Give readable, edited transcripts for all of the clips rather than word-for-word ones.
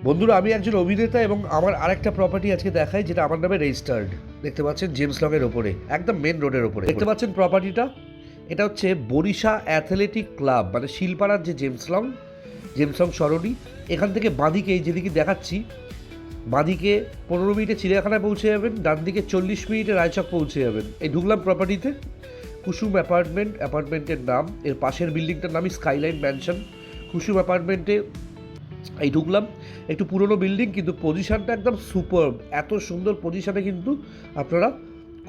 বন্ধুরা, আমি একজন অভিনেতা এবং আমার আরেকটা প্রপার্টি আজকে দেখাই, যেটা আমার নামে রেজিস্টার্ড। দেখতে পাচ্ছেন জেমস লংয়ের ওপরে, একদম মেন রোডের ওপরে দেখতে পাচ্ছেন প্রপার্টিটা। এটা হচ্ছে বরিশা অ্যাথলেটিক ক্লাব, মানে শিলপাড়ার যে জেমস লং সরণি। এখান থেকে বাঁদিকে, এই যেদিকে দেখাচ্ছি, বাঁদিকে 15 মিনিটে চিড়িয়াখানায় পৌঁছে যাবেন, ডান দিকে 40 মিনিটে রায়চক পৌঁছে যাবেন। এই ঢুকলাম প্রপার্টিতে, কুসুম অ্যাপার্টমেন্টের নাম। এর পাশের বিল্ডিংটার নামই স্কাইলাইন ম্যানশন। কুসুম অ্যাপার্টমেন্টে এই ঢুকলাম, একটু পুরনো বিল্ডিং, কিন্তু পজিশনটা একদম সুপার। এত সুন্দর পজিশনে কিন্তু আপনারা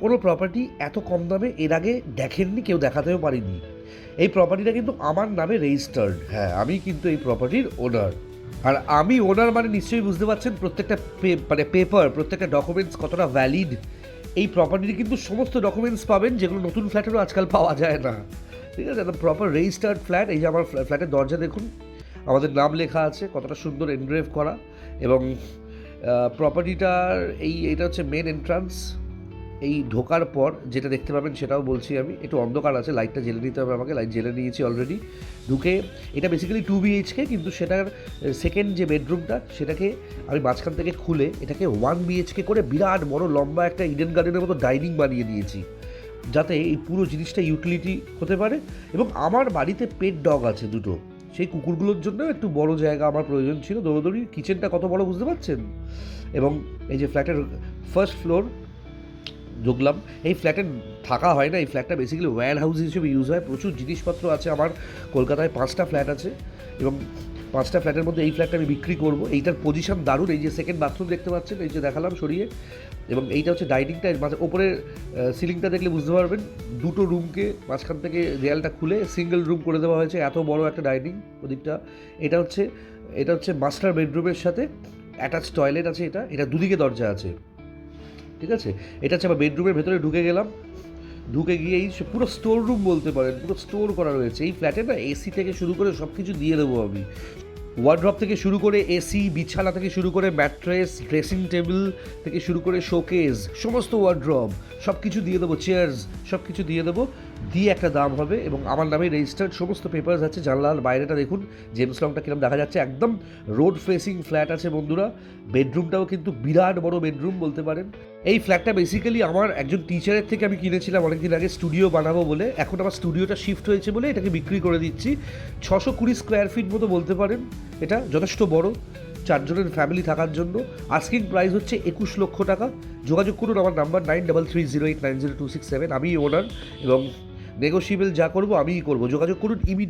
কোনো প্রপার্টি এত কম দামে এর আগে দেখেননি, কেউ দেখাতেও পারিনি। এই প্রপার্টিটা কিন্তু আমার নামে রেজিস্টার্ড। হ্যাঁ, আমি কিন্তু এই প্রপার্টির ওনার। আর আমি ওনার মানে নিশ্চয়ই বুঝতে পারছেন প্রত্যেকটা পেপার, প্রত্যেকটা ডকুমেন্টস কতটা ভ্যালিড। এই প্রপার্টির কিন্তু সমস্ত ডকুমেন্টস পাবেন, যেগুলো নতুন ফ্ল্যাটেরও আজকাল পাওয়া যায় না। ঠিক আছে, একদম প্রপার রেজিস্টার্ড ফ্ল্যাট। এই যে আমার ফ্ল্যাটের দরজা দেখুন, আমাদের নাম লেখা আছে, কতটা সুন্দর এনগ্রেভ করা। এবং প্রপার্টিটার এটা হচ্ছে মেন এন্ট্রান্স। এই ঢোকার পর যেটা দেখতে পাবেন সেটাও বলছি আমি। একটু অন্ধকার আছে, লাইটটা জেলে নিতে হবে আমাকে, লাইট জেলে নিয়েছি অলরেডি। ঢুকে এটা বেসিক্যালি 2 BHK, কিন্তু সেটার সেকেন্ড যে বেডরুমটা সেটাকে আমি মাঝখান থেকে খুলে এটাকে 1 BHK করে বিরাট বড় লম্বা একটা ইডেন গার্ডেনের মতো ডাইনিং বানিয়ে দিয়েছি, যাতে এই পুরো জিনিসটা ইউটিলিটি হতে পারে। এবং আমার বাড়িতে পেট ডগ আছে দুটো, সেই কুকুরগুলোর জন্য একটু বড় জায়গা আমার প্রয়োজন ছিল। দৌড়দৌড়ি কিচেনটা কত বড় বুঝতে পারছেন। এবং এই যে ফ্ল্যাটের ফার্স্ট ফ্লোর ঢুকলাম। এই ফ্ল্যাটে থাকা হয় না, এই ফ্ল্যাটটা বেসিক্যালি ওয়্যার হাউস হিসেবে ইউজ হয়। প্রচুর জিনিসপত্র আছে আমার। কলকাতায় 5টা ফ্ল্যাট আছে এবং 5টা ফ্ল্যাটের মধ্যে এই ফ্ল্যাটটা আমি বিক্রি করব। এইটার পজিশন দারুণ। এই যে সেকেন্ড বাথরুম দেখতে পাচ্ছেন, এই যে দেখালাম সরিয়ে। এবং এইটা হচ্ছে ডাইনিংটা, ওপরের সিলিংটা দেখলে বুঝতে পারবেন দুটো রুমকে মাঝখান থেকে দেয়ালটা খুলে সিঙ্গেল রুম করে দেওয়া হয়েছে। এত বড় একটা ডাইনিং ওদিকটা। এটা হচ্ছে মাস্টার বেডরুমের সাথে অ্যাটাচ টয়লেট আছে। এটা দুদিকে দরজা আছে। ঠিক আছে, এটা হচ্ছে আমার বেডরুমের ভেতরে ঢুকে গেলাম। ঢুকে গিয়ে এই পুরো স্টোর রুম বলতে পারেন, পুরো স্টোর করা রয়েছে। এই ফ্ল্যাটে না এসি থেকে শুরু করে সব কিছু দিয়ে দেবো আমি। ওয়ার্ড্রপ থেকে শুরু করে এসি, বিছানা থেকে শুরু করে ম্যাট্রেস, ড্রেসিং টেবিল থেকে শুরু করে শোকেস, সমস্ত ওয়ার্ড্রপ সব কিছু দিয়ে দেবো, চেয়ার্স সব কিছু দিয়ে দেবো। দিয়ে একটা দাম হবে এবং আমার নামে রেজিস্টার্ড সমস্ত পেপারস আছে। জানলার বাইরেটা দেখুন, জেমস লংটা কিরম দেখা যাচ্ছে, একদম রোড ফেসিং ফ্ল্যাট আছে বন্ধুরা। বেডরুমটাও কিন্তু বিরাট বড় বেডরুম বলতে পারেন। এই ফ্ল্যাটটা বেসিক্যালি আমার একজন টিচারের থেকে আমি কিনেছিলাম অনেকদিন আগে, স্টুডিও বানাবো বলে। এখন আমার স্টুডিওটা শিফট হয়েছে বলে এটাকে বিক্রি করে দিচ্ছি। 620 স্কোয়ার ফিট মতো বলতে পারেন। এটা যথেষ্ট বড় 4 জনের ফ্যামিলি থাকার জন্য। আস্কিং প্রাইস হচ্ছে 21 লক্ষ টাকা। যোগাযোগ করুন আমার নাম্বার 9330890267। আমি ওনার, এবং নেগোশিয়েবল যা করবো আমিই করবো। যোগাযোগ করুন ইমিডিয়েট।